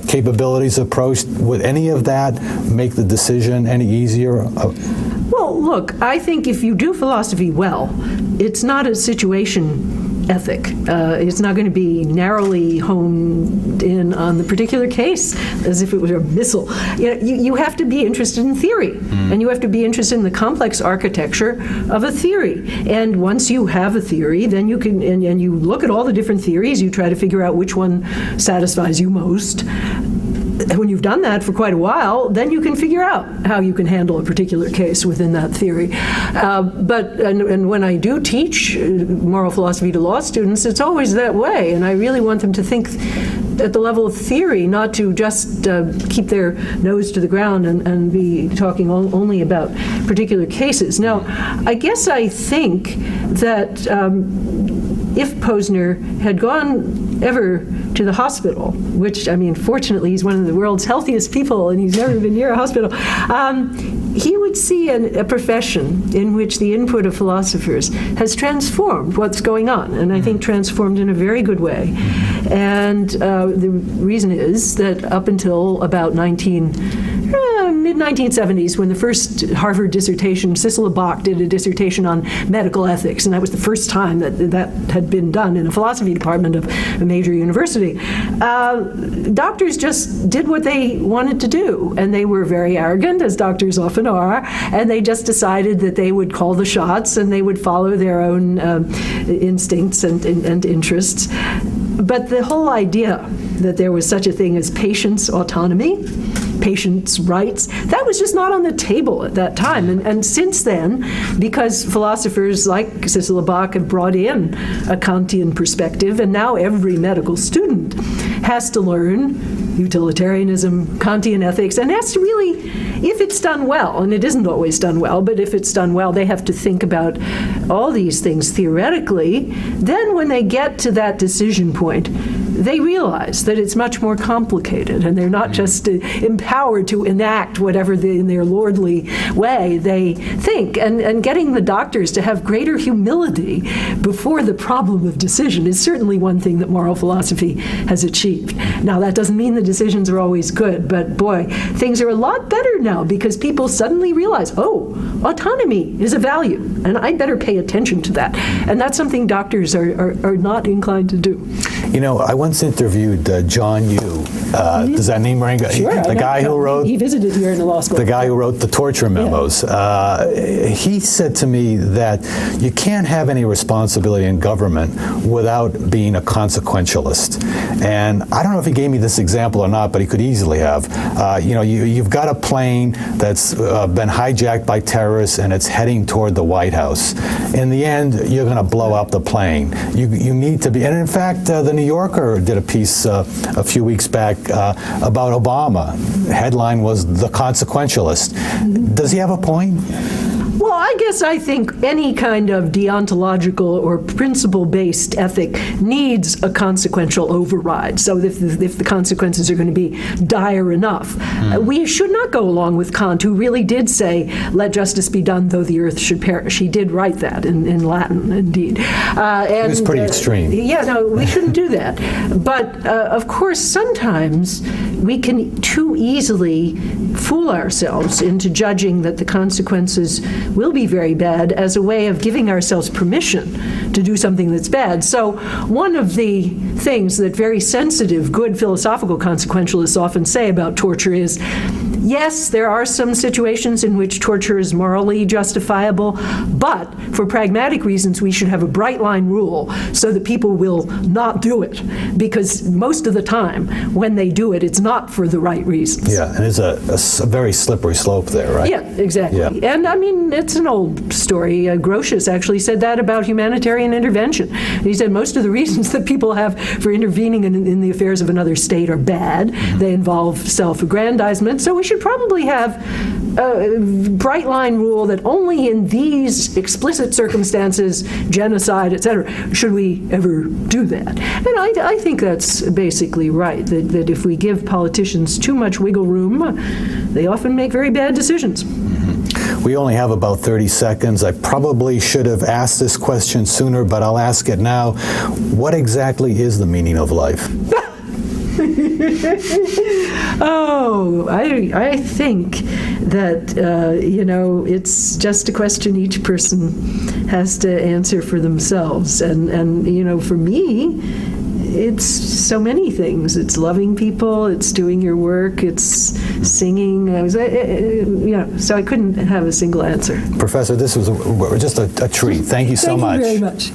capabilities approach, would any of that make the decision any easier? Well, look, I think if you do philosophy well, it's not a situation ethic. It's not going to be narrowly honed in on the particular case as if it were a missile. You have to be interested in theory, and you have to be interested in the complex architecture of a theory. And once you have a theory, then you can, and you look at all the different theories, you try to figure out which one satisfies you most. When you've done that for quite a while, then you can figure out how you can handle a particular case within that theory. But when I do teach moral philosophy to law students, it's always that way, and I really want them to think at the level of theory, not to just keep their nose to the ground and be talking only about particular cases. Now, I guess I think that if Posner had gone ever to the hospital, which, I mean, fortunately, he's one of the world's healthiest people, and he's never been near a hospital, he would see a profession in which the input of philosophers has transformed what's going on, and I think transformed in a very good way. And the reason is that up until about mid-1970s, when the first Harvard dissertation, Cicely Bach did a dissertation on medical ethics, and that was the first time that had been done in a philosophy department of a major university. Doctors just did what they wanted to do, and they were very arrogant, as doctors often are, and they just decided that they would call the shots and they would follow their own instincts and interests. But the whole idea that there was such a thing as patient's autonomy, patients' rights, that was just not on the table at that time. And since then, because philosophers like Cicely Bach have brought in a Kantian perspective, and now every medical student has to learn utilitarianism, Kantian ethics, and has to really, if it's done well, and it isn't always done well, but if it's done well, they have to think about all these things theoretically. Then when they get to that decision point, they realize that it's much more complicated, and they're not just empowered to enact whatever in their lordly way they think. And getting the doctors to have greater humility before the problem of decision is certainly one thing that moral philosophy has achieved. Now, that doesn't mean the decisions are always good, but boy, things are a lot better now because people suddenly realize, oh, autonomy is a value, and I better pay attention to that. And that's something doctors are not inclined to do. You know, I once interviewed John Yoo. Does that name ring? Sure. The guy who wrote... He visited here in the law school. The guy who wrote the torture memos. Yeah. He said to me that you can't have any responsibility in government without being a consequentialist. And I don't know if he gave me this example or not, but he could easily have. You've got a plane that's been hijacked by terrorists and it's heading toward the White House. In the end, you're going to blow up the plane. You need to be... And in fact, the New Yorker did a piece a few weeks back about Obama. The headline was "The Consequentialist." Does he have a point? Well, I think any kind of deontological or principle-based ethic needs a consequential override. So if the consequences are going to be dire enough, we should not go along with Kant, who really did say, "Let justice be done, though the earth should perish." He did write that in Latin, indeed. It was pretty extreme. Yeah, no, we shouldn't do that. But of course, sometimes we can too easily fool ourselves into judging that the consequences will be very bad as a way of giving ourselves permission to do something that's bad. So one of the things that very sensitive, good philosophical consequentialists often say about torture is, yes, there are some situations in which torture is morally justifiable, but for pragmatic reasons, we should have a bright line rule so that people will not do it, because most of the time, when they do it, it's not for the right reasons. Yeah, and there's a very slippery slope there, right? Yeah, exactly. Yeah. And I mean, it's an old story. Grotius actually said that about humanitarian intervention. He said most of the reasons that people have for intervening in the affairs of another state are bad. They involve self-aggrandizement, so we should probably have a bright line rule that only in these explicit circumstances, genocide, etc., should we ever do that. And I think that's basically right, that if we give politicians too much wiggle room, they often make very bad decisions. We only have about 30 seconds. I probably should have asked this question sooner, but I'll ask it now. What exactly is the meaning of life? Oh, I think that, it's just a question each person has to answer for themselves. And for me, it's so many things. It's loving people, it's doing your work, it's singing. So I couldn't have a single answer. Professor, this was just a treat. Thank you so much. Thank you very much.